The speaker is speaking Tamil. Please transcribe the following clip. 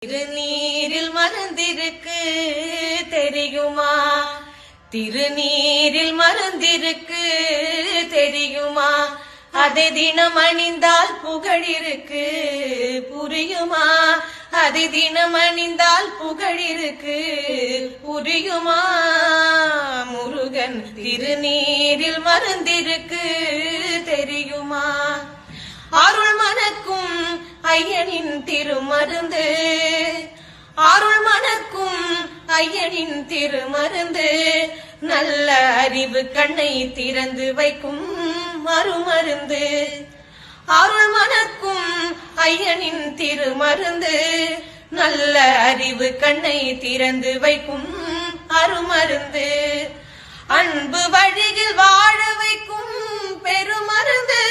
திருநீரில் மருந்திருக்கு தெரியுமா? திருநீரில் மருந்திருக்கு தெரியுமா? அதை தினம் அணிந்தால் புகழிருக்கு புரியுமா? அதை தினம் அணிந்தால் புகழிருக்கு புரியுமா? முருகன் திருநீரில் மருந்திருக்கு தெரியுமா? அருள் மணக்கும் ஐயனின் திருமருந்து, அருள் மணக்கும் ஐயனின் திருமருந்து, நல்ல அறிவு கண்ணை திறந்து வைக்கும் மறுமருந்து. அருள் மணக்கும் ஐயனின் திருமருந்து, நல்ல அறிவு கண்ணை திறந்து வைக்கும் அருமருந்து. அன்பு வழியில் வாழ வைக்கும் பெருமருந்து.